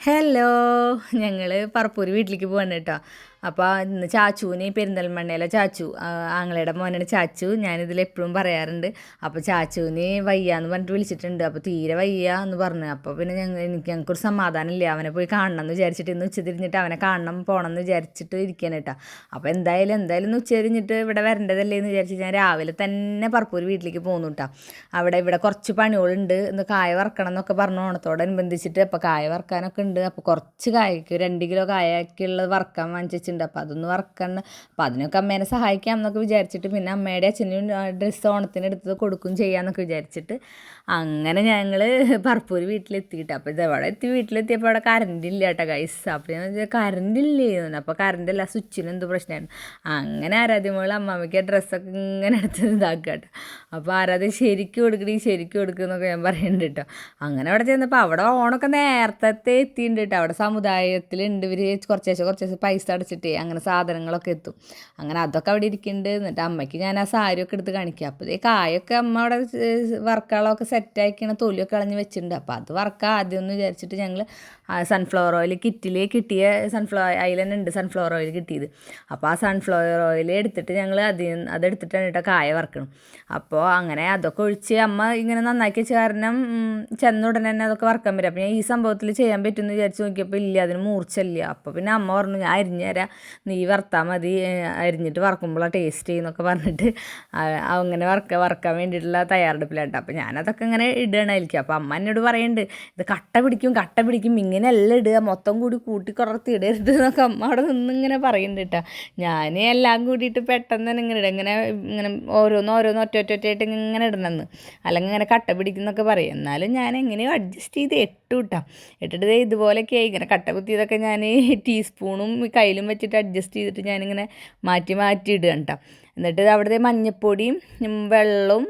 Hello, ഞങ്ങൾ പറപ്പൂർ വീട്ടിലേക്ക് പോവാണ് കേട്ടോ. അപ്പോൾ ഇന്ന് ചാച്ചുവിന് പെരിന്തൽമണ്ണയിലെ ചാച്ചു, ആങ്ങളയുടെ മോനാണ് ചാച്ചു. ഞാനിതിൽ എപ്പോഴും പറയാറുണ്ട്. അപ്പോൾ ചാച്ചുവിന് വയ്യാന്ന് പറഞ്ഞിട്ട് വിളിച്ചിട്ടുണ്ട്. അപ്പോൾ തീരെ വയ്യ എന്ന് പറഞ്ഞു. അപ്പോൾ പിന്നെ ഞങ്ങൾക്കൊരു സമാധാനമില്ല. അവനെ പോയി കാണണം എന്ന് വിചാരിച്ചിട്ട് ഇന്ന് ഉച്ച തിരിഞ്ഞിട്ട് അവനെ പോകണം എന്ന് വിചാരിച്ചിട്ട് ഇരിക്കാൻ കേട്ടോ. അപ്പോൾ എന്തായാലും ഇന്ന് ഉച്ച തിരിഞ്ഞിട്ട് ഇവിടെ വരേണ്ടതല്ലേ എന്ന് വിചാരിച്ച് ഞാൻ രാവിലെ തന്നെ പറപ്പൂർ വീട്ടിലേക്ക് പോകുന്നു കേട്ടോ. ഇവിടെ കുറച്ച് പണികളുണ്ട്. ഇന്ന് കായ വറക്കണം എന്നൊക്കെ പറഞ്ഞു ഓണത്തോടനുബന്ധിച്ചിട്ട്. അപ്പോൾ കായ വറക്കാനൊക്കെ ഉണ്ട്. അപ്പോൾ കുറച്ച് കായക്ക് 2 കിലോ കായക്കുള്ളത് വറക്കാൻ വാങ്ങിച്ചിട്ടുണ്ട്. അപ്പോൾ അതൊന്ന് വറക്കണം. അപ്പോൾ അതിനൊക്കെ അമ്മേനെ സഹായിക്കാം എന്നൊക്കെ വിചാരിച്ചിട്ട്, പിന്നെ അമ്മയുടെ അച്ഛനും ഡ്രസ്സ് ഓണത്തിന് എടുത്തത് കൊടുക്കും ചെയ്യാമെന്നൊക്കെ വിചാരിച്ചിട്ട് അങ്ങനെ ഞങ്ങൾ പറപ്പൂർ വീട്ടിലെത്തിയിട്ട്, അപ്പോൾ ഇതെവിടെ വീട്ടിലെത്തിയപ്പോൾ അവിടെ കറണ്ട് ഇല്ല കേട്ടോ ഗൈസ്. അപ്പോൾ ഞാൻ കറണ്ട് ഇല്ലേ, അപ്പോൾ കറണ്ട് അല്ല, സ്വിച്ചിന് എന്തോ പ്രശ്നമായിരുന്നു. അങ്ങനെ ആരാധ്യമോൾ അമ്മാമ്മയ്ക്ക് ഡ്രസ്സൊക്കെ ഇങ്ങനെ എടുത്ത് ഇതാക്കുക കേട്ടോ. അപ്പോൾ ആരാധ്യ ശരിക്കും കൊടുക്കുന്നൊക്കെ ഞാൻ പറയുന്നുണ്ട് കേട്ടോ. അങ്ങനെ അവിടെ ചെന്നപ്പോൾ അവിടെ ഓണമൊക്കെ നേരത്തെ എത്തിയിട്ടുണ്ട് കേട്ടോ. അവിടെ സമുദായത്തിലുണ്ട് ഇവർ കുറച്ചേശ്ശെ പൈസ അടച്ചിട്ട് അങ്ങനെ സാധനങ്ങളൊക്കെ എത്തും. അങ്ങനെ അതൊക്കെ അവിടെ ഇരിക്കുന്നുണ്ട്. എന്നിട്ട് അമ്മയ്ക്ക് ഞാൻ ആ സാരിയൊക്കെ എടുത്ത് കാണിക്കുക. അപ്പോൾ ഈ കായൊക്കെ അമ്മ അവിടെ വറക്കാളൊക്കെ സെറ്റാക്കിയാണ്, തൊലിയൊക്കെ കളഞ്ഞ് വെച്ചിട്ടുണ്ട്. അപ്പോൾ അത് വറക്കാം ആദ്യം എന്ന് വിചാരിച്ചിട്ട് ഞങ്ങൾ സൺഫ്ലവർ ഓയിൽ കിറ്റിൽ കിട്ടിയ അതിൽ തന്നെ ഉണ്ട് സൺഫ്ലവർ ഓയിൽ കിട്ടിയത്. അപ്പോൾ ആ സൺഫ്ലവർ ഓയിൽ എടുത്തിട്ട് ഞങ്ങൾ അതെടുത്തിട്ടാണ് കേട്ടോ കായ വറക്കണം. അപ്പോൾ അങ്ങനെ അതൊക്കെ ഒഴിച്ച് അമ്മ ഇങ്ങനെ നന്നാക്കി വെച്ച കാരണം ചെന്ന ഉടനെ തന്നെ അതൊക്കെ വറക്കാൻ പറ്റും. അപ്പോൾ ഞാൻ ഈ സംഭവത്തിൽ ചെയ്യാൻ പറ്റുമെന്ന് വിചാരിച്ച് നോക്കിയപ്പോൾ ഇല്ല, അതിന് മൂർച്ചയില്ല. അപ്പോൾ പിന്നെ അമ്മ പറഞ്ഞു, ഞാൻ അരിഞ്ഞു തരാം, നീ വറുത്താൽ മതി, അരിഞ്ഞിട്ട് വറക്കുമ്പോഴാണ് ടേസ്റ്റ് ചെയ്യുന്നൊക്കെ പറഞ്ഞിട്ട് അങ്ങനെ വറക്കാൻ വേണ്ടിയിട്ടുള്ള തയ്യാറെടുപ്പിലാട്ടോ. അപ്പോൾ ഞാനതൊക്കെ ഇങ്ങനെ ഇടുകയാണായിരിക്കും. അപ്പോൾ അമ്മ എന്നോട് പറയുന്നുണ്ട്, ഇത് കട്ട പിടിക്കും ഇങ്ങനെയെല്ലാം ഇടുക, മൊത്തം കൂടി കൂട്ടി കുറർത്തി ഇടരുത് എന്നൊക്കെ അമ്മ അവിടെ നിന്നിങ്ങനെ പറയുന്നുണ്ട് കേട്ടോ. ഞാൻ എല്ലാം കൂടിയിട്ട് പെട്ടെന്ന് തന്നെ ഇങ്ങനെ ഇടുക, ഇങ്ങനെ ഓരോന്ന് ഒറ്റയായിട്ട് ഇങ്ങനെ ഇടണമെന്ന്, അല്ലെങ്കിൽ ഇങ്ങനെ കട്ട പിടിക്കുന്നൊക്കെ പറയും. എന്നാലും ഞാൻ എങ്ങനെയോ അഡ്ജസ്റ്റ് ചെയ്ത് ഇട്ടിട്ട് ഇതുപോലെയൊക്കെ ഇങ്ങനെ കട്ട കുത്തിയതൊക്കെ ഞാൻ ടീസ്പൂണും കയ്യിലും വെച്ചിട്ട് അഡ്ജസ്റ്റ് ചെയ്തിട്ട് ഞാനിങ്ങനെ മാറ്റി ഇടുക കേട്ടോ. എന്നിട്ട് അവിടുത്തെ മഞ്ഞപ്പൊടിയും വെള്ളവും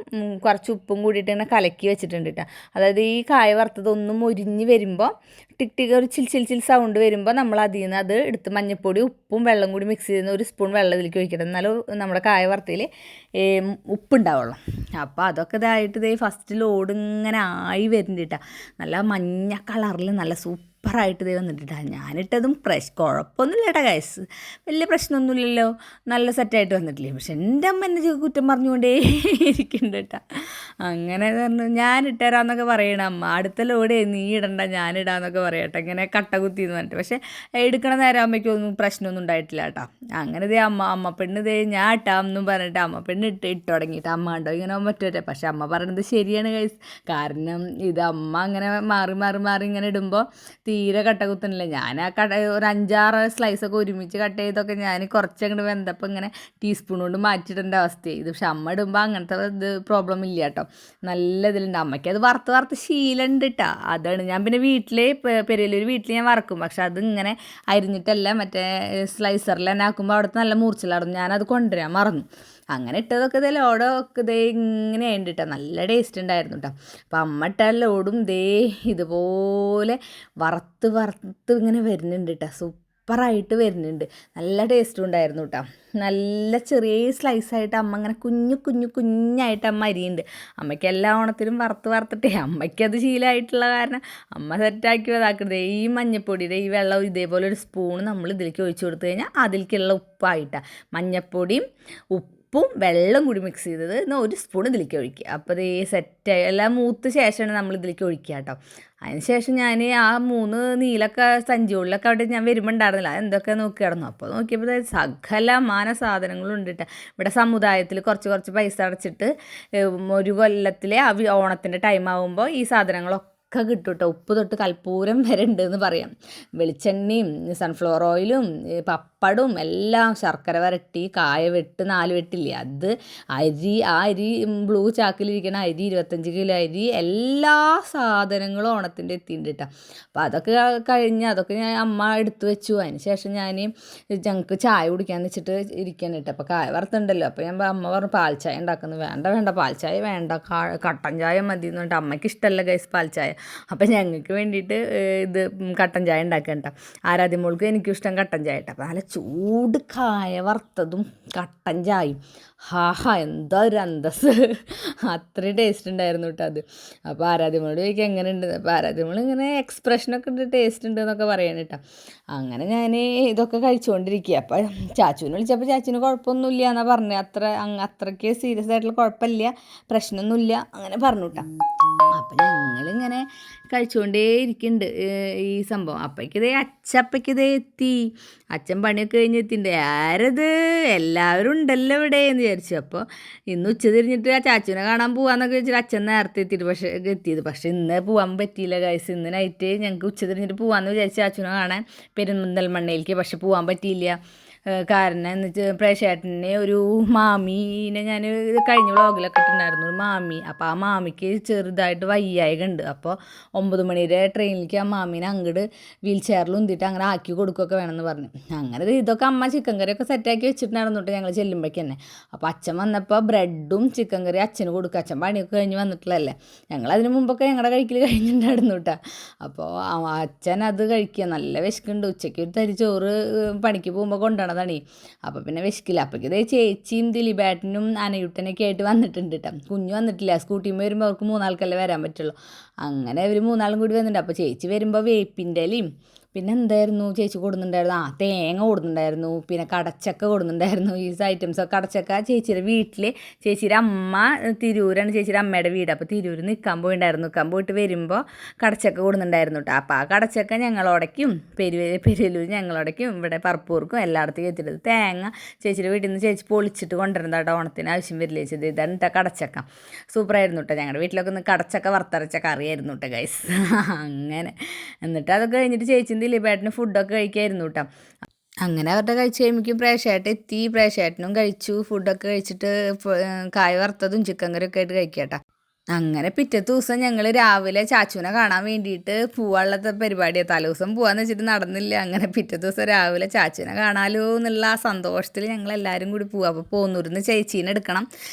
കുറച്ച് ഉപ്പും കൂടിയിട്ട് ഇങ്ങനെ കലക്കി വെച്ചിട്ടുണ്ട് കേട്ടോ. അതായത് ഈ കായ വറുത്തതൊന്നും മൊരിഞ്ഞ് വരുമ്പോൾ ടിക് ഒരു ചിൽ സൗണ്ട് വരുമ്പോൾ നമ്മൾ അതിൽ നിന്ന് അത് എടുത്ത് മഞ്ഞപ്പൊടി ഉപ്പും വെള്ളം കൂടി മിക്സ് ചെയ്യുന്ന 1 സ്പൂൺ വെള്ളം ഇതിലേക്ക് ഒഴിക്കണം. എന്നാലും നമ്മുടെ കായ വറുത്തതിൽ ഉപ്പുണ്ടാവുള്ളൂ. അപ്പോൾ അതൊക്കെ ഇതായിട്ട് ഫസ്റ്റ് ലോഡ് ഇങ്ങനെ ആയി വരുന്നുണ്ട് കേട്ടോ. നല്ല മഞ്ഞ കളറിൽ നല്ല സൂപ്പറായിട്ട് വന്നിട്ടാ. ഞാനിട്ടതും കുഴപ്പമൊന്നുമില്ല കേട്ടോ ഗൈസ്, വലിയ പ്രശ്നമൊന്നുമില്ലല്ലോ, നല്ല സെറ്റായിട്ട് വന്നിട്ടില്ലേ. പക്ഷെ എൻ്റെ അമ്മ എന്നെ കുറ്റം പറഞ്ഞുകൊണ്ടേ ഇരിക്കുന്നുണ്ട് കേട്ടോ. അങ്ങനെ പറഞ്ഞു ഞാനിട്ടരാന്നൊക്കെ പറയണം അമ്മ, അടുത്ത ലോഡ് നീ ഇടണ്ട ഞാനിടാന്നൊക്കെ പറയട്ടെ, ഇങ്ങനെ കട്ട കുത്തിന്ന് പറഞ്ഞിട്ട്. പക്ഷേ എടുക്കണ നേരം അമ്മയ്ക്കൊന്നും പ്രശ്നമൊന്നും ഉണ്ടായിട്ടില്ല കേട്ടോ. അങ്ങനെ അമ്മ പെണ്ണ് ഞാൻ ഇട്ടാമെന്നും പറഞ്ഞിട്ട് അമ്മ പെണ്ണ് ഇട്ട് തുടങ്ങിയിട്ട് അമ്മ ഉണ്ടോ ഇങ്ങനെ പറ്റുമല്ലേ. പക്ഷെ അമ്മ പറയണത് ശരിയാണ് ഗൈസ്. കാരണം ഇത് അമ്മ അങ്ങനെ മാറി ഇങ്ങനെ ഇടുമ്പോൾ തീരെ കട്ട കുത്തണില്ല. ഞാൻ ആ ഒരു 5-6 സ്ലൈസൊക്കെ ഒരുമിച്ച് കട്ട് ചെയ്തൊക്കെ ഞാൻ കുറച്ചങ്ങോട്ട് വെന്തപ്പോൾ ഇങ്ങനെ ടീസ്പൂൺ കൊണ്ട് മാറ്റിയിടേണ്ട അവസ്ഥയായി. ഇത് പക്ഷെ അമ്മ ഇടുമ്പോൾ അങ്ങനത്തെ പ്രോബ്ലം ഇല്ല കേട്ടോ. നല്ല ഇതിലുണ്ട്. അമ്മയ്ക്ക് അത് വറുത്ത് ശീലമുണ്ട് കേട്ടോ. അതാണ് ഞാൻ പിന്നെ പെരയിലൊരു വീട്ടിൽ ഞാൻ വറക്കും. പക്ഷെ അത് ഇങ്ങനെ അരിഞ്ഞിട്ടല്ല, മറ്റേ സ്ലൈസറിൽ തന്നെ ആക്കുമ്പോൾ അവിടുത്തെ നല്ല മൂർച്ചയിലായിരുന്നു. ഞാനത് കൊണ്ടുവരാൻ മറന്നു. അങ്ങനെ ഇട്ടതൊക്കെ ലോഡൊക്കെ ഇങ്ങനെ ഉണ്ട് കേട്ടോ. നല്ല ടേസ്റ്റ് ഉണ്ടായിരുന്നു കേട്ടോ. അപ്പം അമ്മ ഇട്ട ലോഡും ഇതുപോലെ വറുത്ത് ഇങ്ങനെ വരുന്നുണ്ട് കേട്ടോ. സൂപ്പറായിട്ട് വരുന്നുണ്ട്. നല്ല ടേസ്റ്റും ഉണ്ടായിരുന്നു കേട്ടോ. നല്ല ചെറിയ സ്ലൈസായിട്ട് അമ്മ ഇങ്ങനെ കുഞ്ഞായിട്ട് അമ്മ അരിയുണ്ട്. അമ്മയ്ക്ക് എല്ലാ ഓണത്തിലും വറുത്തിട്ടേ അമ്മയ്ക്കത് ശീലമായിട്ടുള്ള കാരണം അമ്മ സെറ്റാക്കി ഇതാക്കുന്നത്. ഈ മഞ്ഞപ്പൊടിയുടെ ഈ വെള്ളം ഇതേപോലെ ഒരു സ്പൂൺ നമ്മൾ ഇതിലേക്ക് ഒഴിച്ചു കൊടുത്തു കഴിഞ്ഞാൽ അതിലേക്കുള്ള ഉപ്പായിട്ടാണ്. മഞ്ഞപ്പൊടിയും ഉപ്പും വെള്ളം കൂടി മിക്സ് ചെയ്തത് 1 സ്പൂൺ ഇതിലേക്ക് ഒഴിക്കുക. അപ്പോൾ ഇത് സെറ്റായി എല്ലാം മൂത്ത ശേഷമാണ് നമ്മൾ ഇതിലേക്ക് ഒഴിക്കുക കേട്ടോ. അതിന് ശേഷം ഞാൻ ആ 3 നീലൊക്കെ സഞ്ചികളിലൊക്കെ അവിടെ ഞാൻ വരുമ്പോൾ ഉണ്ടായിരുന്നില്ല, എന്തൊക്കെ നോക്കി കിടന്നു. അപ്പോൾ നോക്കിയപ്പോൾ സകലമാന സാധനങ്ങളും ഉണ്ട് കേട്ടോ. ഇവിടെ സമുദായത്തിൽ കുറച്ച് പൈസ അടച്ചിട്ട് ഒരു കൊല്ലത്തിലെ ഓണത്തിൻ്റെ ടൈം ആകുമ്പോൾ ഈ സാധനങ്ങളൊക്കെ കിട്ടും കേട്ടോ. ഉപ്പ് തൊട്ട് കൽപ്പൂരം വരെ ഉണ്ടെന്ന് പറയാം. വെളിച്ചെണ്ണയും സൺഫ്ലവർ ഓയിലും പപ്പടവും എല്ലാം, ശർക്കര വരട്ടി, കായ വെട്ട് 4 വെട്ടില്ലേ അത്, അരി ബ്ലൂ ചാക്കിലിരിക്കണ അരി 25 കിലോ അരി, എല്ലാ സാധനങ്ങളും ഓണത്തിൻ്റെ എത്തിയിട്ടുണ്ട് കേട്ടോ. അപ്പോൾ അതൊക്കെ കഴിഞ്ഞ് അതൊക്കെ ഞാൻ അമ്മ എടുത്തു വെച്ചു. അതിന് ശേഷം ഞങ്ങൾക്ക് ചായ കുടിക്കാന്ന് വെച്ചിട്ട് ഇരിക്കാൻ കേട്ടോ. അപ്പോൾ കായ വറുത്തുണ്ടല്ലോ. അപ്പോൾ അമ്മ പറഞ്ഞു പാൽ ചായ ഉണ്ടാക്കുന്നു. വേണ്ട പാൽ ചായ വേണ്ട, കട്ടൻ ചായ മതി എന്ന് പറഞ്ഞിട്ട്. അമ്മയ്ക്ക് ഇഷ്ടമല്ല ഗൈസ് പാൽ ചായ. അപ്പം ഞങ്ങൾക്ക് വേണ്ടിയിട്ട് ഇത് കട്ടൻ ചായ ഉണ്ടാക്കുക കേട്ടോ. ആരാധ്യമോൾക്ക് എനിക്കും ഇഷ്ടം കട്ടൻ ചായ കേട്ടോ. അപ്പോൾ നല്ല ചൂട് കായ വറുത്തതും കട്ടൻ ചായയും, എന്താ ഒരു അന്തസ്, അത്രയും ടേസ്റ്റ് ഉണ്ടായിരുന്നു കേട്ടോ അത്. അപ്പോൾ ആരാധ്യമോളോട് ചോദിക്കുക എങ്ങനെ ഉണ്ട്. അപ്പോൾ ആരാധ്യമോൾ ഇങ്ങനെ എക്സ്പ്രഷനൊക്കെ ഉണ്ട്, ടേസ്റ്റ് ഉണ്ട് എന്നൊക്കെ പറയണം കേട്ടോ. അങ്ങനെ ഞാൻ ഇതൊക്കെ കഴിച്ചുകൊണ്ടിരിക്കുക. അപ്പോൾ ചാച്ചുവിനെ വിളിച്ചപ്പോൾ ചാച്ചുവിന് കുഴപ്പമൊന്നുമില്ല എന്നാണ് പറഞ്ഞത്. അത്രയ്ക്ക് സീരിയസ് ആയിട്ടുള്ള കുഴപ്പമില്ല, പ്രശ്നമൊന്നുമില്ല അങ്ങനെ പറഞ്ഞു കേട്ടോ. അപ്പം ഞങ്ങളിങ്ങനെ കഴിച്ചുകൊണ്ടേ ഇരിക്കുന്നുണ്ട് ഈ സംഭവം. അപ്പോഴേക്കിതേ അച്ചപ്പയ്ക്കിതേ എത്തി. അച്ഛൻ പണിയൊക്കെ കഴിഞ്ഞ് എത്തിണ്ട്. ആരത്, എല്ലാവരും ഉണ്ടല്ലോ ഇവിടെ എന്ന് വിചാരിച്ചു. അപ്പോൾ ഇന്ന് ഉച്ച തിരിഞ്ഞിട്ട് ആ ചാച്ചുവിനെ കാണാൻ പോകാമെന്നൊക്കെ വെച്ചിട്ട് അച്ഛൻ നേരത്തെ എത്തിയത്. പക്ഷേ ഇന്ന് പോകാൻ പറ്റിയില്ല ഗൈസ്. ഇന്ന് നൈറ്റ് ഞങ്ങൾക്ക് ഉച്ച തിരിഞ്ഞിട്ട് പോകാമെന്ന് വിചാരിച്ച് ചാച്ചുവിനെ കാണാൻ പെരിന്തൽമണ്ണയിലേക്ക്. പക്ഷെ പോകാൻ പറ്റിയില്ല. കാരണം എന്ന് വെച്ചാൽ പ്രേക്ഷേട്ടനെ ഒരു മാമീനെ ഞാൻ കഴിഞ്ഞ വ്ളോഗിലൊക്കെ ഇട്ടുണ്ടായിരുന്നു, ഒരു മാമി. അപ്പോൾ ആ മാമിക്ക് ചെറുതായിട്ട് വയ്യായികയുണ്ട്. അപ്പോൾ 9 മണിയുടെ ട്രെയിനിലേക്ക് ആ മാമീനെ അങ്ങോട്ട് വീൽ ചെയറിൽ ഉന്തിയിട്ട് അങ്ങനെ ആക്കി കൊടുക്കുകയൊക്കെ വേണമെന്ന് പറഞ്ഞു. അങ്ങനെ ഇതൊക്കെ അമ്മ ചിക്കൻ കറിയൊക്കെ സെറ്റാക്കി വെച്ചിട്ടുണ്ടായിരുന്നു കേട്ടോ ഞങ്ങൾ ചെല്ലുമ്പോഴേക്ക് തന്നെ. അപ്പോൾ അച്ഛൻ വന്നപ്പോൾ ബ്രെഡും ചിക്കൻ കറി അച്ഛന് കൊടുക്കുക. അച്ഛൻ പണിയൊക്കെ കഴിഞ്ഞ് വന്നിട്ടുള്ളതല്ലേ. ഞങ്ങളതിന് മുമ്പൊക്കെ ഞങ്ങളുടെ കഴിക്കൽ കഴിഞ്ഞിട്ടുണ്ടായിരുന്നു കേട്ടോ. അപ്പോൾ അച്ഛൻ അത് കഴിക്കുക. നല്ല വിശക്കുണ്ട്. ഉച്ചയ്ക്ക് ഒരു തരി ചോറ് പണിക്ക് പോകുമ്പോൾ കൊണ്ടുപോകണം. അപ്പോൾ പിന്നെ വിശക്കില്ല. അപ്പോഴേക്ക് ഇതേ ചേച്ചിയും ദിലീപേട്ടനും അനയുട്ടനൊക്കെ ആയിട്ട് വന്നിട്ടുണ്ട് കേട്ടോ. കുഞ്ഞു വന്നിട്ടില്ല. സ്കൂട്ടിയിൽ വരുമ്പോൾ അവർക്ക് 3 ആൾക്കല്ലേ വരാൻ പറ്റുള്ളൂ. അങ്ങനെ അവർ 3 ആളും കൂടി വന്നിട്ടുണ്ട്. അപ്പോൾ ചേച്ചി വരുമ്പോൾ വേപ്പിൻ്റെ ഇലയും പിന്നെ എന്തായിരുന്നു ചേച്ചി കൊടുക്കുന്നുണ്ടായിരുന്നു, തേങ്ങ കൊടുക്കുന്നുണ്ടായിരുന്നു, പിന്നെ കടച്ചക്ക കൊടുക്കുന്നുണ്ടായിരുന്നു. ഈ ഐറ്റംസൊക്കെ. കടച്ചക്ക ചേച്ചിയുടെ വീട്ടിൽ, ചേച്ചിയുടെ അമ്മ തിരൂരാണ് ചേച്ചിയുടെ അമ്മയുടെ വീട്. അപ്പോൾ തിരൂർ നിൽക്കാൻ പോയിട്ട് വരുമ്പോൾ കടച്ചക്ക കൊടുക്കുന്നുണ്ടായിരുന്നു കേട്ടോ. അപ്പോൾ ആ കടച്ചക്ക ഞങ്ങളോടേക്കും പെരുവല്ലൂർ ഞങ്ങളോടേക്കും ഇവിടെ പറപ്പൂർക്കും എല്ലായിടത്തേക്കും എത്തിയിട്ട് തേങ്ങ ചേച്ചിയുടെ വീട്ടിൽ നിന്ന് ചേച്ചി പൊളിച്ചിട്ട് കൊണ്ടുവരുന്നത് കേട്ടോ. ഓണത്തിന് ആവശ്യം വരില്ല ചേച്ചി. ഇതാണ് കേട്ടോ കടച്ചക്ക. സൂപ്പറായിരുന്നു കേട്ടോ. ഞങ്ങളുടെ വീട്ടിലൊക്കെ ഒന്ന് കടച്ചക്ക വറുത്തരച്ച കറിയായിരുന്നു കേട്ടോ ഗൈസ്. അങ്ങനെ എന്നിട്ട് അതൊക്കെ കഴിഞ്ഞിട്ട് ചേച്ചി ദിലീപേട്ടന് ഫുഡൊക്കെ കഴിക്കായിരുന്നു കേട്ടോ. അങ്ങനെ അവരുടെ കഴിച്ച് കഴിയുമ്പോഴേക്കും പ്രേക്ഷേട്ടൻ എത്തി. പ്രേക്ഷേട്ടനും കഴിച്ചു. ഫുഡൊക്കെ കഴിച്ചിട്ട് കായ വറുത്തതും ചിക്കൻ കറിയൊക്കെ ആയിട്ട് കഴിക്കാം കേട്ടോ. അങ്ങനെ പിറ്റത്തെ ദിവസം ഞങ്ങൾ രാവിലെ ചാച്ചുവിനെ കാണാൻ വേണ്ടിയിട്ട് പോവാനുള്ള പരിപാടിയാണ്. തലേദിവസം പോകാമെന്ന് വെച്ചിട്ട് നടന്നില്ല. അങ്ങനെ പിറ്റത്തെ ദിവസം രാവിലെ ചാച്ചുവിനെ കാണാമല്ലോ എന്നുള്ള ആ സന്തോഷത്തിൽ ഞങ്ങളെല്ലാവരും കൂടി പോവുക. അപ്പോൾ പോന്നൂരിൽ നിന്ന് ചേച്ചീനെ എടുക്കണം.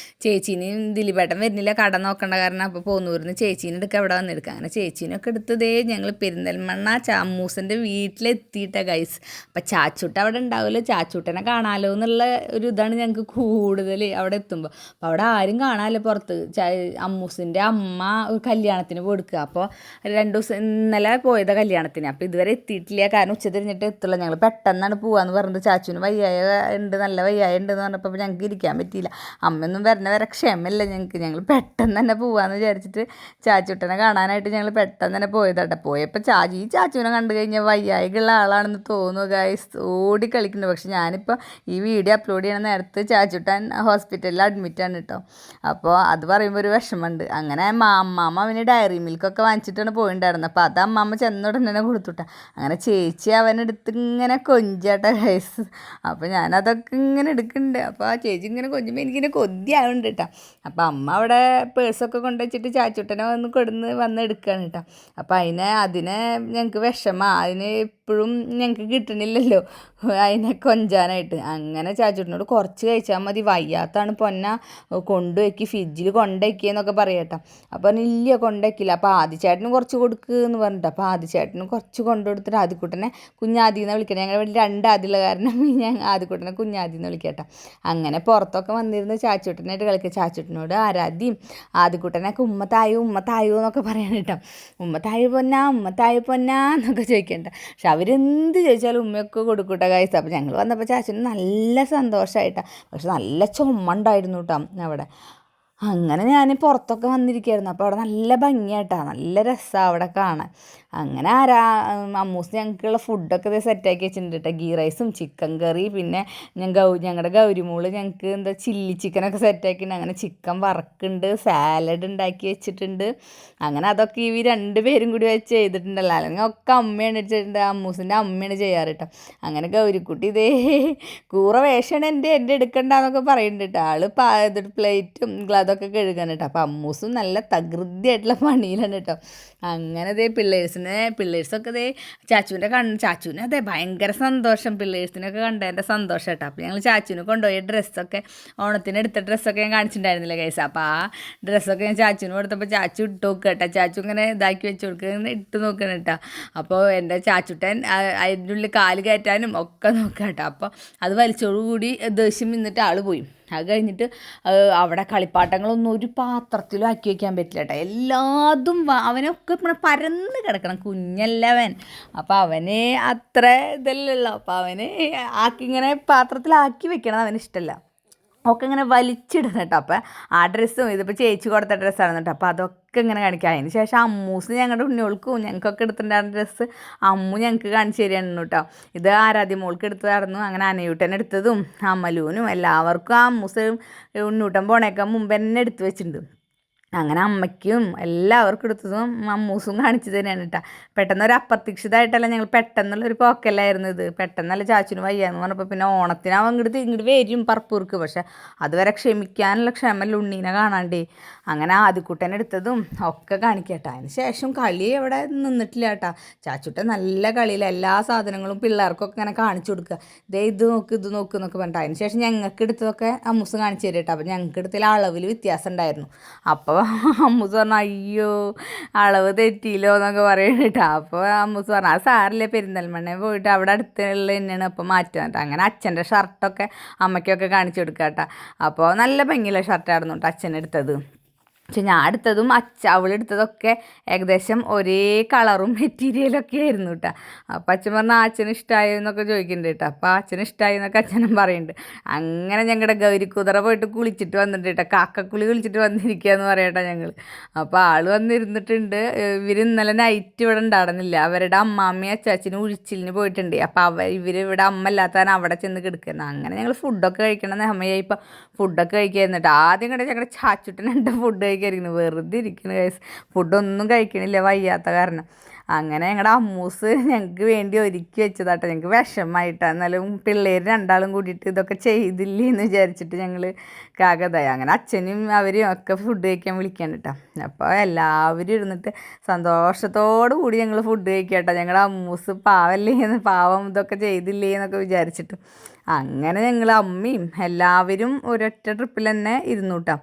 ചേച്ചീനെയും ദിലീപേട്ടൻ വരുന്നില്ല, കട നോക്കേണ്ട കാരണം. അപ്പോൾ പോന്നൂരിൽ നിന്ന് ചേച്ചീനെ എടുക്കുക, അവിടെ വന്നെടുക്കുക. അങ്ങനെ ചേച്ചീനൊക്കെ എടുത്തതേ ഞങ്ങൾ പെരിന്തൽമണ്ണ ചാമ്മൂസിൻ്റെ വീട്ടിലെത്തിയിട്ട ഗൈസ്. അപ്പം ചാച്ചൂട്ട അവിടെ ഉണ്ടാവില്ല, ചാച്ചൂട്ടനെ കാണാമല്ലോ എന്നുള്ള ഒരു ഇതാണ് ഞങ്ങൾക്ക് കൂടുതൽ അവിടെ എത്തുമ്പോൾ. അപ്പോൾ അവിടെ ആരും കാണാമല്ലോ പുറത്ത്. അമ്മൂസിൻ്റെ അമ്മ ഒരു കല്യാണത്തിന് കൊടുക്കുക. അപ്പോൾ 2 ദിവസം ഇന്നലെ പോയത് കല്യാണത്തിന്. അപ്പോൾ ഇതുവരെ എത്തിയിട്ടില്ല. കാരണം ഉച്ച തിരിഞ്ഞിട്ട് എത്തുള്ളൂ. ഞങ്ങൾ പെട്ടെന്നാണ് പോകാമെന്ന് പറഞ്ഞത്. ചാച്ചുവിന് വയ്യായ ഉണ്ട്, നല്ല വയ്യായ ഉണ്ടെന്ന് പറഞ്ഞപ്പോൾ ഞങ്ങൾക്ക് ഇരിക്കാൻ പറ്റിയില്ല. അമ്മയൊന്നും വരെ ക്ഷമയില്ല ഞങ്ങൾക്ക്. ഞങ്ങൾ പെട്ടെന്ന് തന്നെ പോകാമെന്ന് വിചാരിച്ചിട്ട് ചാച്ചുട്ടനെ കാണാനായിട്ട് ഞങ്ങൾ പെട്ടെന്ന് തന്നെ പോയതാട്ടെ. പോയപ്പോൾ ചാച്ചുവിനെ കണ്ടു കഴിഞ്ഞാൽ വയ്യായിക്കുള്ള ആളാണെന്ന് തോന്നുന്നു ഗൈസ്. ഓടി കളിക്കുന്നുണ്ട്. പക്ഷെ ഞാനിപ്പോൾ ഈ വീഡിയോ അപ്ലോഡ് ചെയ്യണ നേരത്ത് ചാച്ചുട്ടൻ ഹോസ്പിറ്റലിൽ അഡ്മിറ്റാണ് കേട്ടോ. അപ്പോൾ അത് പറയുമ്പോൾ ഒരു വിഷമമുണ്ട്. അങ്ങനെ അമ്മാമ്മ അവന് ഡയറി മിൽക്കൊക്കെ വാങ്ങിച്ചിട്ടാണ് പോയിട്ടുണ്ടായിരുന്നത്. അപ്പോൾ അത് അമ്മാമ്മ ചെന്നുടനെ തന്നെ കൊടുത്തുട്ട. അങ്ങനെ ചേച്ചി അവനെടുത്ത് ഇങ്ങനെ കൊഞ്ചാട്ട ഗൈസ്. അപ്പോൾ ഞാനതൊക്കെ ഇങ്ങനെ എടുക്കുന്നുണ്ട്. അപ്പോൾ ആ ചേച്ചി ഇങ്ങനെ കൊഞ്ചുമ്പോൾ എനിക്കിങ്ങനെ കൊതിയാവുന്നുണ്ട് കേട്ടോ. അപ്പോൾ അമ്മ അവിടെ പേഴ്സൊക്കെ കൊണ്ടുവച്ചിട്ട് ചാച്ചുട്ടനെ വന്ന് എടുക്കുകയാണ് കേട്ടോ. അപ്പോൾ അതിനെ ഞങ്ങൾക്ക് വിഷമമാണ്. അതിന് എപ്പോഴും ഞങ്ങൾക്ക് കിട്ടണില്ലല്ലോ അതിനെ കൊഞ്ചാനായിട്ട്. അങ്ങനെ ചാച്ചുട്ടനോട് കുറച്ച് കഴിച്ചാൽ മതി, വയ്യാത്താണ് പൊന്ന, കൊണ്ടുവയ്ക്കി ഫ്രിഡ്ജിൽ കൊണ്ടുവയ്ക്കിയെന്നൊക്കെ പറയാം കേട്ടോ. അപ്പോൾ ഇല്ല കൊണ്ടുവയ്ക്കില്ല. അപ്പോൾ ആദിച്ചേട്ടനും കുറച്ച് കൊടുക്കുമെന്ന് പറഞ്ഞിട്ട് അപ്പോൾ ആദിച്ചേട്ടനും കുറച്ച് കൊണ്ടുകൊടുത്തിട്ട് ആദിക്കുട്ടനെ കുഞ്ഞാദിന്ന് വിളിക്കണം. ഞങ്ങളുടെ വീട്ടിൽ 2 ആദിയുള്ള കാരണം ഞാൻ ആദിക്കുട്ടനെ കുഞ്ഞാദിന്ന് വിളിക്കാം കേട്ടോ. അങ്ങനെ പുറത്തൊക്കെ വന്നിരുന്ന് ചാച്ചുട്ടനായിട്ട് കളിക്കുക. ചാച്ചുട്ടനോട് ആരാധ്യം ആദിക്കുട്ടനൊക്കെ ഉമ്മത്തായോ എന്നൊക്കെ പറയാൻ കേട്ടോ. ഉമ്മത്തായോ പൊന്നാ എന്നൊക്കെ ചോദിക്കണ്ട. പക്ഷെ അവരെന്ത് ചോദിച്ചാലും ഉമ്മയൊക്കെ കൊടുക്കൂട്ടോ ഗൈസ്. അപ്പോൾ ഞങ്ങൾ വന്നപ്പോൾ ചാച്ചുന് നല്ല സന്തോഷമായിട്ടാണ്. പക്ഷെ നല്ല ചുമ ഉണ്ടായിരുന്നു കേട്ടോ അവിടെ. അങ്ങനെ ഞാൻ പുറത്തൊക്കെ വന്നിരിക്കുകയായിരുന്നു. അപ്പോൾ അവിടെ നല്ല ഭംഗിയായിട്ടാണ്, നല്ല രസമാണ് അവിടെ കാണാൻ. അങ്ങനെ അമ്മൂസ് ഞങ്ങൾക്കുള്ള ഫുഡൊക്കെ സെറ്റാക്കി വെച്ചിട്ടുണ്ട് കേട്ടോ. ഗീ റൈസും ചിക്കൻ കറി, പിന്നെ ഞങ്ങളുടെ ഗൗരിമോള് ഞങ്ങൾക്ക് ചില്ലി ചിക്കനൊക്കെ സെറ്റാക്കിയിട്ടുണ്ട്. അങ്ങനെ ചിക്കൻ വറക്കുന്നുണ്ട്, സാലഡ് ഉണ്ടാക്കി വെച്ചിട്ടുണ്ട്. അങ്ങനെ അതൊക്കെ ഈ 2 പേരും കൂടി വെച്ച് ചെയ്തിട്ടുണ്ടല്ലോ. അല്ലെങ്കിൽ ഒക്കെ അമ്മയാണ് വെച്ചിട്ടുണ്ട്, അമ്മൂസിൻ്റെ അമ്മയാണ് ചെയ്യാറ് കേട്ടോ. അങ്ങനെ ഗൗരിക്കുട്ടി ഇതേ കൂറ വേഷമാണ് എൻ്റെ എടുക്കണ്ടെന്നൊക്കെ പറയുന്നുണ്ട് കേട്ടോ. ആള് പ്ലേറ്റും അതൊക്കെ കഴുകാൻ കേട്ടോ. അപ്പോൾ അമ്മൂസും നല്ല തകൃതിയായിട്ടുള്ള പണിയിലാണ് കേട്ടോ. അങ്ങനെ ഇതേ പിള്ളേഴ്സിൻ്റെ പിന്നെ പിള്ളേഴ്സൊക്കെ ഇതേ ചാച്ചുവിനെ അതെ ഭയങ്കര സന്തോഷം, പിള്ളേഴ്സിനൊക്കെ കണ്ടതിൻ്റെ സന്തോഷം കേട്ടോ. അപ്പോൾ ഞങ്ങൾ ചാച്ചുവിന് കൊണ്ടുപോയി ഡ്രസ്സൊക്കെ, ഓണത്തിന് എടുത്ത ഡ്രസ്സൊക്കെ ഞാൻ കാണിച്ചിട്ടുണ്ടായിരുന്നില്ല ഗൈസ്. അപ്പോൾ ആ ഡ്രസ്സൊക്കെ ഞാൻ ചാച്ചുവിന് കൊടുത്തപ്പോൾ ചാച്ചു ഇട്ട് നോക്കുക കേട്ടോ. ചാച്ചു ഇങ്ങനെ ഇതാക്കി വെച്ച് കൊടുക്കുക, ഇങ്ങനെ ഇട്ട് നോക്കണം കേട്ടോ. അപ്പോൾ എൻ്റെ ചാച്ചുട്ടൻ അതിൻ്റെ ഉള്ളിൽ കാല് കയറ്റാനും ഒക്കെ നോക്കുക കേട്ടോ. അപ്പോൾ അത് വലിച്ചോടുകൂടി ദേഷ്യം നിന്നിട്ട് ആൾ പോയി. അത് കഴിഞ്ഞിട്ട് അവിടെ കളിപ്പാട്ടങ്ങളൊന്നും ഒരു പാത്രത്തിലും ആക്കി വയ്ക്കാൻ പറ്റില്ല കേട്ടോ. എല്ലാതും അവനൊക്കെ ഇങ്ങനെ പരന്ന് കിടക്കണം, കുഞ്ഞല്ലവൻ. അപ്പോൾ അവന് അത്ര ഇതല്ലല്ലോ. അപ്പോൾ അവന് ഇങ്ങനെ പാത്രത്തിലാക്കി വെക്കണം അവനിഷ്ടമല്ല, ഒക്കെ ഇങ്ങനെ വലിച്ചിടുന്നു കേട്ടോ. അപ്പം ആ ഡ്രസ്സും ഇതിപ്പോൾ ചേച്ചി കൊടുത്ത ഡ്രസ്സാണ് കേട്ടോ. അപ്പോൾ അതൊക്കെ ഇങ്ങനെ കാണിക്കുക. അതിന് ശേഷം അമ്മൂസ് ഞങ്ങളുടെ ഉണ്ണികൾക്കും ഞങ്ങൾക്കൊക്കെ എടുത്തിട്ടുണ്ടായിരുന്ന ഡ്രസ്സ് അമ്മു ഞങ്ങൾക്ക് കാണിച്ചു തരികയാണ് കേട്ടോ. ഇത് ആരാധ്യ മോൾക്ക് എടുത്തതായിരുന്നു. അങ്ങനെ അനയൂട്ടൻ എടുത്തതും അമ്മലൂനും എല്ലാവർക്കും ആ അമ്മൂസ് ഉണ്ണൂട്ടൻ പോണേക്കാൻ മുമ്പ് തന്നെ എടുത്ത് വെച്ചിട്ടുണ്ട്. അങ്ങനെ അമ്മയ്ക്കും എല്ലാവർക്കും എടുത്തതും അമ്മൂസും കാണിച്ചു തന്നെയാണ് കേട്ടോ. പെട്ടെന്ന് ഒരു അപ്രതീക്ഷിതമായിട്ടല്ല, ഞങ്ങൾ പെട്ടെന്നുള്ളൊരു പോക്കല്ലായിരുന്നു ഇത്. പെട്ടെന്നല്ല ചാച്ചുന് വയ്യാന്ന് പറഞ്ഞപ്പോൾ പിന്നെ ഓണത്തിനാവും ഇങ്ങോട്ട് വരും പറപ്പൂർക്ക്. പക്ഷെ അതുവരെ ക്ഷമിക്കാനുള്ള ക്ഷമല്ല ഉണ്ണീനെ കാണാണ്ടേ. അങ്ങനെ ആദ്യക്കുട്ടൻ എടുത്തതും ഒക്കെ കാണിക്കട്ടോ. അതിന് ശേഷം കളി എവിടെ നിന്നിട്ടില്ല കേട്ടോ. ചാച്ചുട്ടൻ നല്ല കളിയിൽ എല്ലാ സാധനങ്ങളും പിള്ളേർക്കൊക്കെ ഇങ്ങനെ കാണിച്ചു കൊടുക്കുക. ഇത് നോക്ക് എന്നൊക്കെ പറഞ്ഞിട്ട്. അതിന് ശേഷം ഞങ്ങൾക്ക് എടുത്തതൊക്കെ അമ്മൂസ് കാണിച്ചു തരും കേട്ടോ. അപ്പോൾ ഞങ്ങൾക്ക് എടുത്തതിൽ അളവിൽ വ്യത്യാസം ഉണ്ടായിരുന്നു. അപ്പോൾ അമ്മൂസ് പറഞ്ഞു അയ്യോ അളവ് തെറ്റിയില്ലോ എന്നൊക്കെ പറയണിട്ടാ. അപ്പോൾ അമ്മൂസ് പറഞ്ഞു അത് സാറില്ലേ, പെരിന്തൽമണ്ണ പോയിട്ട് അവിടെ അടുത്തുള്ള തന്നെയാണ് അപ്പോൾ മാറ്റുക കേട്ടോ. അങ്ങനെ അച്ഛൻ്റെ ഷർട്ടൊക്കെ അമ്മയ്ക്കൊക്കെ കാണിച്ചു കൊടുക്കുക കേട്ടോ. അപ്പോൾ നല്ല ഭംഗിയുള്ള ഷർട്ടായിരുന്നു കേട്ടോ അച്ഛനെടുത്തത്. പക്ഷെ ഞാൻ എടുത്തതും അവളെടുത്തതൊക്കെ ഏകദേശം ഒരേ കളറും മെറ്റീരിയലൊക്കെ ആയിരുന്നു കേട്ടോ. അപ്പം അച്ഛൻ പറഞ്ഞാൽ അച്ഛന് ഇഷ്ടമായി എന്നൊക്കെ ചോദിക്കുന്നുണ്ട് കേട്ടോ. അപ്പോൾ അച്ഛന് ഇഷ്ടമായി എന്നൊക്കെ അച്ഛനും പറയുന്നുണ്ട്. അങ്ങനെ ഞങ്ങളുടെ ഗൗരിക്കുതിര പോയിട്ട് കുളിച്ചിട്ട് വന്നിട്ട് കേട്ടോ, കാക്കക്കുളി കുളിച്ചിട്ട് വന്നിരിക്കുക എന്ന് പറയട്ടോ ഞങ്ങൾ. അപ്പോൾ ആൾ വന്നിരുന്നിട്ടുണ്ട്. ഇവർ ഇന്നലെ നൈറ്റ് ഇവിടെ ഉണ്ടായിരുന്നില്ല, അവരുടെ അമ്മാമ്മയും അച്ചാച്ചനും ഉഴിച്ചിലിന് പോയിട്ടുണ്ട്. അപ്പോൾ ഇവിടെ അമ്മ ഇല്ലാത്തവൻ അവിടെ ചെന്ന് കിടക്കുന്നത്. അങ്ങനെ ഞങ്ങൾ ഫുഡൊക്കെ കഴിക്കണം അമ്മയായി. ഇപ്പം ഫുഡൊക്കെ കഴിക്കായിരുന്നിട്ട് ആദ്യം കണ്ട ഞങ്ങളുടെ ചാച്ചുട്ടനുണ്ട് ഫുഡ് കഴിക്കാതിരിക്കുന്നു, വെറുതെ ഇരിക്കുന്നു ഗൈസ്. ഫുഡൊന്നും കഴിക്കണില്ല വയ്യാത്ത കാരണം. അങ്ങനെ ഞങ്ങളുടെ അമ്മൂസ് ഞങ്ങൾക്ക് വേണ്ടി ഒരുക്കി വെച്ചതാട്ടോ. ഞങ്ങൾക്ക് വിഷമമായിട്ടാണ്, എന്നാലും പിള്ളേർ രണ്ടാളും കൂടിയിട്ട് ഇതൊക്കെ ചെയ്തില്ലേ എന്ന് വിചാരിച്ചിട്ട് ഞങ്ങൾ കാകതായി. അങ്ങനെ അച്ഛനും അവരും ഒക്കെ ഫുഡ് കഴിക്കാൻ വിളിക്കാൻ കേട്ടോ. അപ്പോൾ എല്ലാവരും ഇരുന്നിട്ട് സന്തോഷത്തോടു കൂടി ഞങ്ങൾ ഫുഡ് കഴിക്കാട്ടോ. ഞങ്ങളുടെ അമ്മൂസ് പാവം ഇതൊക്കെ ചെയ്തില്ലേ എന്നൊക്കെ വിചാരിച്ചിട്ട്. അങ്ങനെ ഞങ്ങൾ അമ്മയും എല്ലാവരും ഒരൊറ്റ ട്രിപ്പിൽ തന്നെ ഇരുന്നു കേട്ടോ.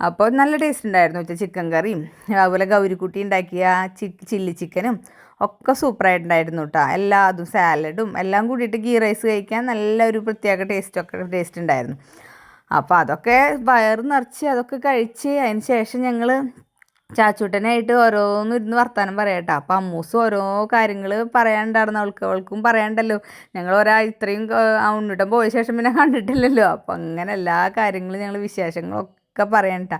അപ്പോൾ നല്ല ടേസ്റ്റ് ഉണ്ടായിരുന്നു. ചിക്കൻ കറിയും അതുപോലെ ഗൗരിക്കുട്ടി ഉണ്ടാക്കിയ ചില്ലി ചിക്കനും ഒക്കെ സൂപ്പറായിട്ടുണ്ടായിരുന്നു കേട്ടോ. എല്ലാതും സാലഡും എല്ലാം കൂടിയിട്ട് ഗീ റൈസ് കഴിക്കാൻ നല്ലൊരു പ്രത്യേക ടേസ്റ്റ് ഉണ്ടായിരുന്നു. അപ്പോൾ അതൊക്കെ വയറ് നിറച്ച് അതൊക്കെ കഴിച്ച് അതിന് ശേഷം ഞങ്ങൾ ചാച്ചൂട്ടനായിട്ട് ഓരോന്നും ഇരുന്ന് വർത്താനം പറയാട്ടോ. അപ്പം അമ്മൂസ് ഓരോ കാര്യങ്ങൾ പറയാനുണ്ടായിരുന്നു. അവൾക്കും പറയാണ്ടല്ലോ, ഞങ്ങൾ ഇത്രയും ഉണ്ണിട്ടം പോയ ശേഷം പിന്നെ കണ്ടിട്ടില്ലല്ലോ. അപ്പം അങ്ങനെ എല്ലാ കാര്യങ്ങളും ഞങ്ങൾ വിശേഷങ്ങളൊക്കെ പറയണ്ട.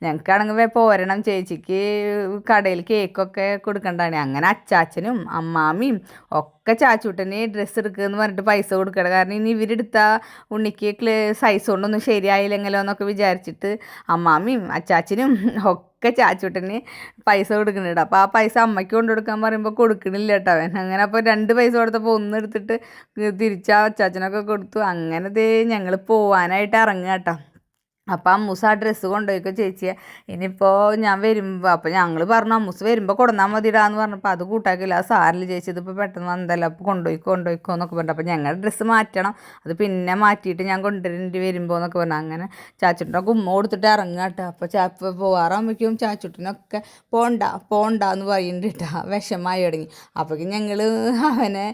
ഞങ്ങൾക്കാണെങ്കിൽ പോരണം, ചേച്ചിക്ക് കടയിൽ കേക്കൊക്കെ കൊടുക്കണ്ടാണ്. അങ്ങനെ അച്ചാച്ചനും അമ്മാമ്മയും ഒക്കെ ചാച്ചൂട്ടന് ഡ്രസ്സ് എടുക്കുമെന്ന് പറഞ്ഞിട്ട് പൈസ കൊടുക്കണം. കാരണം ഇനി ഇവരെടുത്ത ഉണ്ണിക്ക് സൈസ് കൊണ്ടൊന്നും ശരിയായില്ലെങ്കിലോ എന്നൊക്കെ വിചാരിച്ചിട്ട് അമ്മാമ്മയും അച്ചാച്ചനും ഒക്കെ ചാച്ചൂട്ടന് പൈസ കൊടുക്കുന്നുണ്ട്. അപ്പോൾ ആ പൈസ അമ്മയ്ക്ക് കൊണ്ടു കൊടുക്കാൻ പറയുമ്പോൾ കൊടുക്കണില്ല കേട്ടോ അവൻ. അങ്ങനെ അപ്പോൾ 2 പൈസ കൊടുത്തപ്പോൾ ഒന്ന് എടുത്തിട്ട് തിരിച്ചാ അച്ചാച്ചനൊക്കെ കൊടുത്തു. അങ്ങനെ ഞങ്ങൾ പോവാനായിട്ട് ഇറങ്ങുക കേട്ടോ. അപ്പോൾ അമ്മൂസ് ആ ഡ്രസ്സ് കൊണ്ടുപോയിക്കോ ചേച്ചിയെ, ഇനിയിപ്പോൾ ഞാൻ വരുമ്പോൾ. അപ്പോൾ ഞങ്ങൾ പറഞ്ഞു അമ്മൂസ് വരുമ്പോൾ കൊടുന്നാൽ മതിയിടാന്ന് പറഞ്ഞപ്പോൾ അത് കൂട്ടാക്കില്ല, അത് സാറിൽ ചേച്ചി ഇതിപ്പോൾ പെട്ടെന്ന് വന്നതല്ല, അപ്പോൾ കൊണ്ടുപോയിക്കോ എന്നൊക്കെ പറഞ്ഞു. അപ്പോൾ ഞങ്ങളുടെ ഡ്രസ്സ് മാറ്റണം, അത് പിന്നെ മാറ്റിയിട്ട് ഞാൻ കൊണ്ടുവരേണ്ടി വരുമ്പോൾ എന്നൊക്കെ പറഞ്ഞു. അങ്ങനെ ചാച്ചുട്ടനൊക്കെ ഉമ്മ കൊടുത്തിട്ട് ഇറങ്ങുക കേട്ടോ. അപ്പോൾ പോകാറാകുമ്പോഴേക്കും ചാച്ചുട്ടനൊക്കെ പോണ്ടെന്ന് പറയുന്നുണ്ട് കേട്ടോ, വിഷമായി തുടങ്ങി. അപ്പോഴേക്കും ഞങ്ങൾ അവനെ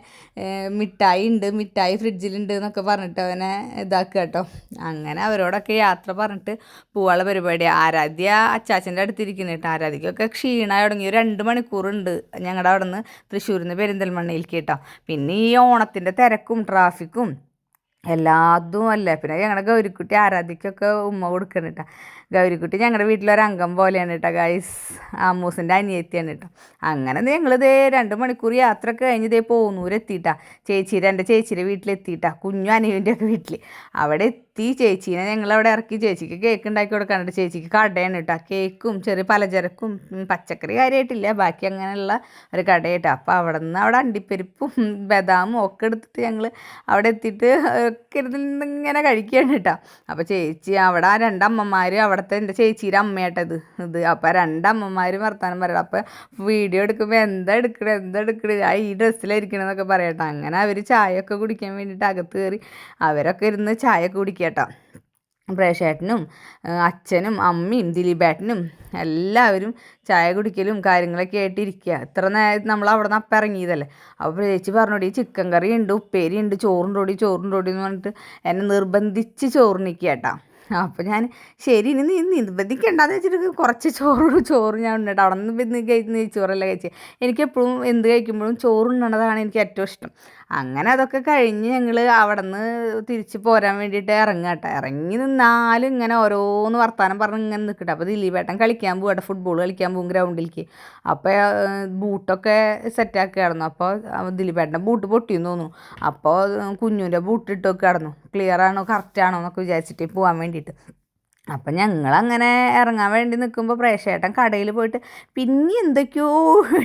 മിഠായി ഫ്രിഡ്ജിലുണ്ട് എന്നൊക്കെ പറഞ്ഞിട്ട് അവനെ ഇതാക്കുക കേട്ടോ. അങ്ങനെ അവരോടൊക്കെ യാത്ര പറഞ്ഞിട്ട് പോവാനുള്ള പരിപാടി. ആരാധ്യ അച്ചാച്ചൻ്റെ അടുത്തിരിക്കുന്നു കേട്ടോ. ആരാധ്യക്കൊക്കെ ക്ഷീണമായി തുടങ്ങി. 2 മണിക്കൂറുണ്ട് ഞങ്ങളുടെ അവിടെ നിന്ന് തൃശ്ശൂരിൽ നിന്ന് പെരിന്തൽമണ്ണയിലേക്ക് കേട്ടോ. പിന്നെ ഈ ഓണത്തിൻ്റെ തിരക്കും ട്രാഫിക്കും എല്ലാതും അല്ലേ. പിന്നെ ഞങ്ങളുടെ ഗൗരിക്കുട്ടി ആരാധ്യക്കൊക്കെ ഉമ്മ കൊടുക്കണം കേട്ടോ. ഗൗരിക്കുട്ടി ഞങ്ങളുടെ വീട്ടിലൊരംഗം പോലെയാണ് കേട്ടോ ഗൈസ്. അമ്മൂസിൻ്റെ അനിയത്തിയാണ് കേട്ടോ. അങ്ങനെ ഞങ്ങളിതേ 2 മണിക്കൂർ യാത്ര കഴിഞ്ഞ് പോന്നൂരെത്തിയിട്ടാ. എൻ്റെ ചേച്ചിയുടെ വീട്ടിലെത്തിയിട്ടാ, കുഞ്ഞു അനിയൻ്റെയൊക്കെ വീട്ടിൽ. അവിടെ എത്തി ചേച്ചീനെ ഞങ്ങളവിടെ ഇറക്കി. ചേച്ചിക്ക് കേക്ക് ഉണ്ടാക്കി കൊടുക്കാനുണ്ട്. ചേച്ചിക്ക് കടയാണ് കേട്ടോ. കേക്കും ചെറിയ പലചരക്കും പച്ചക്കറി കാര്യമായിട്ടില്ല, ബാക്കി അങ്ങനെയുള്ള ഒരു കടയായിട്ടോ. അപ്പോൾ അവിടെ അണ്ടിപ്പരിപ്പും ബദാമും ഒക്കെ എടുത്തിട്ട് ഞങ്ങൾ അവിടെ എത്തിയിട്ട് ഒക്കെ ഇരുന്ന് ഇങ്ങനെ കഴിക്കുകയാണ് കേട്ടോ. അപ്പോൾ ചേച്ചി അവിടെ 2 അമ്മമാർ അവിടെ അവിടുത്തെ എൻ്റെ ചേച്ചിയുടെ അമ്മയായിട്ടത് അപ്പോൾ രണ്ടമ്മമാരും വർത്താനം പറയണം. അപ്പോൾ വീഡിയോ എടുക്കുമ്പോൾ എന്താ എടുക്കണത് ഈ ഡ്രസ്സിലായിരിക്കണമെന്നൊക്കെ പറയട്ടോ. അങ്ങനെ അവർ ചായയൊക്കെ കുടിക്കാൻ വേണ്ടിയിട്ട് അകത്ത് കയറി അവരൊക്കെ ഇരുന്ന് ചായയൊക്കെ കുടിക്കട്ടോ. പ്രേഷേട്ടനും അച്ഛനും അമ്മയും ദിലീപേട്ടനും എല്ലാവരും ചായ കുടിക്കലും കാര്യങ്ങളൊക്കെ ആയിട്ട് ഇരിക്കുക. ഇത്ര നേരം നമ്മൾ അവിടെ നിന്ന് അപ്പം ഇറങ്ങിയതല്ലേ. അപ്പോൾ ചേച്ചി പറഞ്ഞോടി ചിക്കൻ കറി ഉണ്ട്, ഉപ്പേരി ഉണ്ട്, ചോറുണ്ടോടി എന്ന് പറഞ്ഞിട്ട് എന്നെ നിർബന്ധിച്ച് ചോറിനിക്കുക കേട്ടോ. അപ്പോൾ ഞാൻ ശരി ഇനി നീ നിർബന്ധിക്കണ്ടെന്ന് വെച്ചിട്ട് കുറച്ച് ചോറ് ഞാൻ ഉണ്ടിട്ട് അവിടെ നിന്ന് നെയ്ച്ചോറല്ല കഴിച്ചത്. എനിക്കെപ്പോഴും എന്ത് കഴിക്കുമ്പോഴും ചോറുണ്ണണതാണ് എനിക്ക് ഏറ്റവും ഇഷ്ടം. അങ്ങനെ അതൊക്കെ കഴിഞ്ഞ് ഞങ്ങൾ അവിടെ നിന്ന് തിരിച്ച് പോരാൻ വേണ്ടിയിട്ട് ഇറങ്ങാട്ടെ. ഇറങ്ങി നിന്നാലും ഇങ്ങനെ ഓരോന്ന് വർത്താനം പറഞ്ഞ് ഇങ്ങനെ നിൽക്കട്ടെ. അപ്പോൾ ദിലീപേട്ടൻ കളിക്കാൻ പോകട്ടെ, ഫുട്ബോൾ കളിക്കാൻ പോകും ഗ്രൗണ്ടിലേക്ക്. അപ്പോൾ ബൂട്ടൊക്കെ സെറ്റാക്കി കിടന്നു. അപ്പോൾ ദിലീപേട്ടൻ്റെ ബൂട്ട് പൊട്ടിയെന്ന് തോന്നുന്നു. അപ്പോൾ കുഞ്ഞുൻ്റെ ബൂട്ട് ഇട്ടൊക്കെ കിടന്നു. ക്ലിയറാണോ കറക്റ്റാണോ എന്നൊക്കെ വിചാരിച്ചിട്ട് പോകാൻ വേണ്ടിയിട്ട്. അപ്പം ഞങ്ങളങ്ങനെ ഇറങ്ങാൻ വേണ്ടി നിൽക്കുമ്പോൾ പ്രേഷേട്ടൻ കടയിൽ പോയിട്ട് പിന്നെ എന്തൊക്കെയോ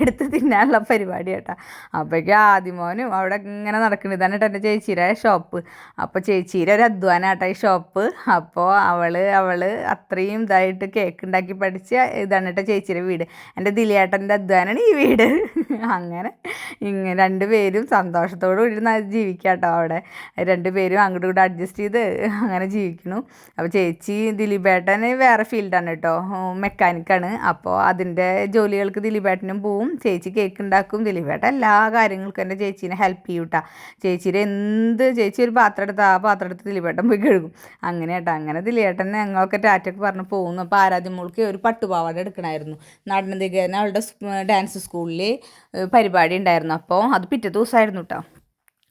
എടുത്ത് തിന്നാനുള്ള പരിപാടി കേട്ടോ. അപ്പോഴേക്കും ആദ്യമോനും അവിടെ ഇങ്ങനെ നടക്കുന്നത്. ഇതാണ് കേട്ടോ എൻ്റെ ചേച്ചിയുടെ ഷോപ്പ്. അപ്പോൾ ചേച്ചിയുടെ ഒരു അധ്വാനം കേട്ടോ ഈ ഷോപ്പ്. അപ്പോൾ അവൾ അത്രയും ഇതായിട്ട് കേക്ക് ഉണ്ടാക്കി പഠിച്ച ഇതാണ് കേട്ടോ ചേച്ചിയുടെ വീട്. എൻ്റെ ദിലിയേട്ടൻ്റെ അധ്വാനമാണ് ഈ വീട്. അങ്ങനെ രണ്ടുപേരും സന്തോഷത്തോടു കൂടി ജീവിക്കാം കേട്ടോ. അവിടെ രണ്ടുപേരും അങ്ങോട്ടും ഇങ്ങോട്ടും അഡ്ജസ്റ്റ് ചെയ്ത് അങ്ങനെ ജീവിക്കുന്നു. അപ്പോൾ ചേച്ചി ദിലീപേട്ടന് വേറെ ഫീൽഡാണ് കേട്ടോ, മെക്കാനിക്കാണ്. അപ്പോൾ അതിൻ്റെ ജോലികൾക്ക് ദിലീപേട്ടനും പോവും, ചേച്ചി കേക്ക് ഉണ്ടാക്കും. ദിലീപേട്ടൻ എല്ലാ കാര്യങ്ങൾക്കും എൻ്റെ ചേച്ചീനെ ഹെൽപ്പ് ചെയ്യും കേട്ടോ. ചേച്ചി ഒരു പാത്രം എടുത്ത് ആ പാത്രം എടുത്ത് ദിലീപേട്ടൻ പോയി കഴുകും. അങ്ങനെ കേട്ടോ. അങ്ങനെ ദിലീപേട്ടൻ ഞങ്ങളൊക്കെ ടാറ്റൊക്കെ പറഞ്ഞ് പോകുന്നു. അപ്പോൾ ആരാധ്യമോൾക്ക് ഒരു പട്ടുപാവാട എടുക്കണമായിരുന്നു. നടന തികേന അവളുടെ ഡാൻസ് സ്കൂളിൽ പരിപാടി ഉണ്ടായിരുന്നു. അപ്പോൾ അത് പിറ്റേ ദിവസമായിരുന്നു കേട്ടോ.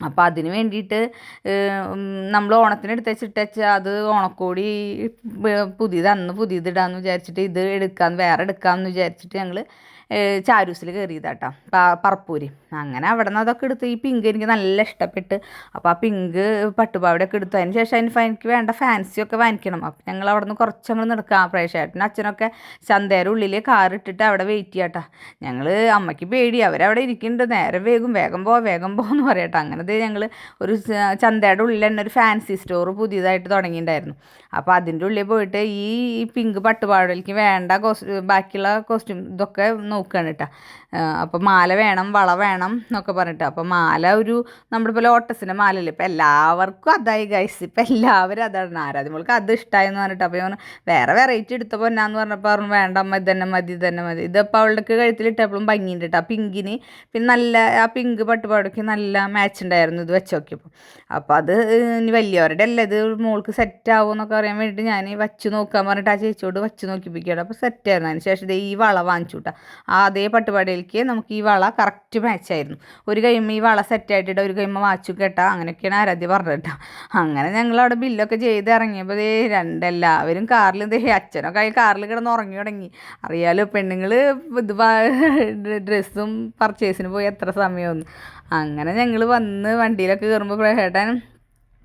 അപ്പോൾ അതിന് വേണ്ടിയിട്ട് നമ്മൾ ഓണത്തിന് എടുത്ത് വെച്ചിട്ട് അത് ഓണക്കോടി പുതിയതിടാമെന്ന് വിചാരിച്ചിട്ട് ഇത് വേറെ എടുക്കാമെന്ന് വിചാരിച്ചിട്ട് ഞങ്ങൾ ചാരൂസിൽ കയറിയതാട്ടോ, പറപ്പൂര്. അങ്ങനെ അവിടെ നിന്ന് അതൊക്കെ എടുത്ത് ഈ പിങ്ക് എനിക്ക് നല്ല ഇഷ്ടപ്പെട്ട്. അപ്പോൾ ആ പിങ്ക് പട്ടുപാവടയൊക്കെ എടുത്തു. അതിന് ശേഷം എനിക്ക് വേണ്ട ഫാൻസിയൊക്കെ വാങ്ങിക്കണം. അപ്പോൾ ഞങ്ങൾ അവിടെ നിന്ന് കുറച്ചങ്ങൾ നടക്കാം. പ്രേക്ഷേട്ടനും അച്ഛനൊക്കെ ചന്തയുടെ ഉള്ളിൽ കാറിട്ടിട്ട് അവിടെ വെയിറ്റ് ചെയ്യാട്ടോ. ഞങ്ങൾ അമ്മയ്ക്ക് പേടി, അവരവിടെ ഇരിക്കുന്നുണ്ട്, നേരെ വേഗം പോ എന്ന് പറയട്ടോ. അങ്ങനത്തെ ഞങ്ങൾ ഒരു ചന്തയുടെ ഉള്ളിൽ തന്നെ ഒരു ഫാൻസി സ്റ്റോർ പുതിയതായിട്ട് തുടങ്ങിയിട്ടുണ്ടായിരുന്നു. അപ്പോൾ അതിൻ്റെ ഉള്ളിൽ പോയിട്ട് ഈ പിങ്ക് പട്ടുപാവടയിലേക്ക് വേണ്ട ബാക്കിയുള്ള കോസ്റ്റ്യൂം ഇതൊക്കെ നോക്കുകയാണ് കേട്ടോ. അപ്പോൾ മാല വേണം, വള വേണം എന്നൊക്കെ പറഞ്ഞിട്ട്. അപ്പോൾ മാല നമ്മുടെ പോലെ ലോട്ടസിൻ്റെ മാലല്ലേ, ഇപ്പം എല്ലാവർക്കും അതായി ഗൈസ്. ഇപ്പം എല്ലാവരും അതാണ്. ആരാധ്യമോൾക്ക് അത് ഇഷ്ടമായെന്ന് പറഞ്ഞിട്ട്. അപ്പോൾ ഞാൻ വേറെ വെറൈറ്റി എടുത്തപ്പോൾ എന്നാന്ന് പറഞ്ഞപ്പോൾ പറഞ്ഞു വേണ്ട അമ്മ ഇതന്നെ മതി. ഇതിപ്പോൾ അവളുടെ കഴുത്തിലിട്ടപ്പോഴും ഭംഗിയുണ്ട് കേട്ടോ. ആ പിങ്കിന് പിന്നെ നല്ല ആ പിങ്ക് പട്ടുപാടയ്ക്ക് നല്ല മാച്ച് ഉണ്ടായിരുന്നു ഇത് വെച്ച് നോക്കിയപ്പോൾ. അപ്പോൾ അത് ഇനി വലിയവരുടെ അല്ല, ഇത് മോൾക്ക് സെറ്റ് ആവുമെന്നൊക്കെ അറിയാൻ വേണ്ടിയിട്ട് ഞാൻ വച്ച് നോക്കാൻ പറഞ്ഞിട്ട് ആ ചേച്ചിയോട് വച്ച് നോക്കിപ്പിക്കുകയാണ്. അപ്പോൾ സെറ്റായിരുന്നു. അതിന് ശേഷം ഈ വള വാങ്ങിച്ചു കേട്ടോ. അതേ പട്ടുപാടിയിലേക്ക് നമുക്ക് ഈ വള കറക്റ്റ് മാച്ചായിരുന്നു. ഒരു കൈമ്മ ഈ വള സെറ്റായിട്ടിട്ട് ഒരു കൈമ്മ വാച്ചു കേട്ടാ. അങ്ങനെയൊക്കെയാണ് ആരാധ്യ പറഞ്ഞത് കേട്ടോ. അങ്ങനെ ഞങ്ങളവിടെ ബില്ലൊക്കെ ചെയ്ത് ഇറങ്ങിയപ്പോൾ എല്ലാവരും കാറിൽ അച്ഛനൊക്കെ കാറിൽ കിടന്ന് ഉറങ്ങി തുടങ്ങി. അറിയാലോ പെണ്ണുങ്ങൾ ഇത് ഡ്രസ്സും പർച്ചേസിന് പോയി എത്ര സമയമൊന്നും. അങ്ങനെ ഞങ്ങൾ വന്ന് വണ്ടിയിലൊക്കെ കയറുമ്പോൾ പ്രേട്ടൻ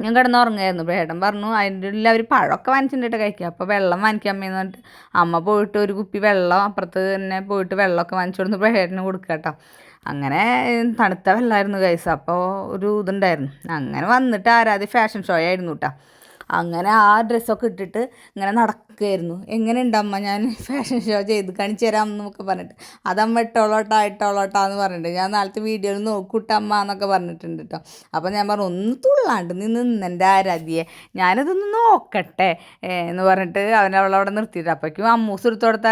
ഞാൻ കിടന്നുറങ്ങായിരുന്നു. പ്രേട്ടൻ പറഞ്ഞു അതിൻ്റെ ഉള്ളിൽ അവർ പഴമൊക്കെ വാങ്ങിച്ചിട്ട് കഴിക്കുക. അപ്പോൾ വെള്ളം വാങ്ങിക്കാൻ അമ്മയെന്ന് പറഞ്ഞിട്ട് അമ്മ പോയിട്ട് ഒരു കുപ്പി വെള്ളം അപ്പുറത്ത് തന്നെ പോയിട്ട് വെള്ളമൊക്കെ വാങ്ങിച്ചു കൊടുത്ത് പ്രേട്ടന് കൊടുക്കുക കേട്ടോ. അങ്ങനെ തണുത്ത വെള്ളമായിരുന്നു ഗൈസ്. അപ്പോൾ ഒരു ഇതുണ്ടായിരുന്നു. അങ്ങനെ വന്നിട്ട് ആരാധ്യ ഫാഷൻ ഷോ ആയിരുന്നു കേട്ടോ. അങ്ങനെ ആ ഡ്രസ്സൊക്കെ ഇട്ടിട്ട് ഇങ്ങനെ നടക്കുകയായിരുന്നു. എങ്ങനെയുണ്ട് അമ്മ ഞാൻ ഫാഷൻ ഷോ ചെയ്ത് കാണിച്ചു തരാം എന്നൊക്കെ പറഞ്ഞിട്ട്. അതമ്മ ഇട്ടോളോട്ടാന്ന് പറഞ്ഞിട്ട് ഞാൻ നാളത്തെ വീഡിയോയിൽ നോക്കൂട്ടമ്മ എന്നൊക്കെ പറഞ്ഞിട്ടുണ്ട് കേട്ടോ. അപ്പോൾ ഞാൻ പറഞ്ഞു ഒന്ന് തുള്ളാണ്ട് നീ നിന്നെൻ്റെ ആരാധ്യയെ ഞാനിതൊന്ന് നോക്കട്ടെ എന്ന് പറഞ്ഞിട്ട് അവളവിടെ നിർത്തിയിട്ട്. അപ്പോഴേക്കും അമ്മൂസ് എടുത്തു കൊടുത്ത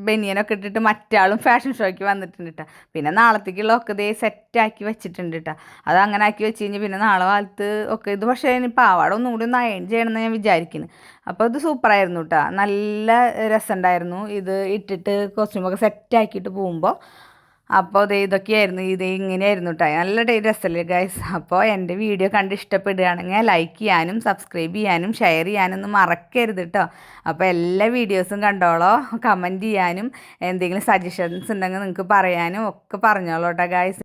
ബനിയനൊക്കെ ഇട്ടിട്ട് മറ്റാളും ഫാഷൻ ഷോയ്ക്ക് വന്നിട്ടുണ്ട് കേട്ടോ. പിന്നെ നാളത്തേക്കുള്ള ഒക്കെ ഇതേ സെറ്റാക്കി വെച്ചിട്ടുണ്ട് കേട്ടോ. അത് അങ്ങനെ ആക്കി വെച്ച് കഴിഞ്ഞ് പിന്നെ നാളെ കാലത്ത് ഒക്കെ ഇത് പക്ഷേ ഇനി പാവാട ഒന്നും കൂടി ഒന്ന് അയൺ ചെയ്യണമെന്ന് ഞാൻ വിചാരിക്കുന്നു. അപ്പോൾ ഇത് സൂപ്പറായിരുന്നു കേട്ടോ. നല്ല രസമുണ്ടായിരുന്നു ഇത് ഇട്ടിട്ട് കോസ്റ്റ്യൂമൊക്കെ സെറ്റാക്കിയിട്ട് പോകുമ്പോൾ. അപ്പോൾ ഇതൊക്കെയായിരുന്നു ഇങ്ങനെയായിരുന്നു കേട്ടോ. നല്ല രസമല്ലേ ഗൈസ്. അപ്പോൾ എൻ്റെ വീഡിയോ കണ്ട് ഇഷ്ടപ്പെടുകയാണെങ്കിൽ ലൈക്ക് ചെയ്യാനും സബ്സ്ക്രൈബ് ചെയ്യാനും ഷെയർ ചെയ്യാനൊന്നും മറക്കരുത് കേട്ടോ. അപ്പോൾ എല്ലാ വീഡിയോസും കണ്ടോളോ, കമൻറ്റ് ചെയ്യാനും എന്തെങ്കിലും സജഷൻസ് ഉണ്ടെങ്കിൽ നിങ്ങൾക്ക് പറയാനും ഒക്കെ പറഞ്ഞോളൂ കേട്ടോ ഗൈസ്.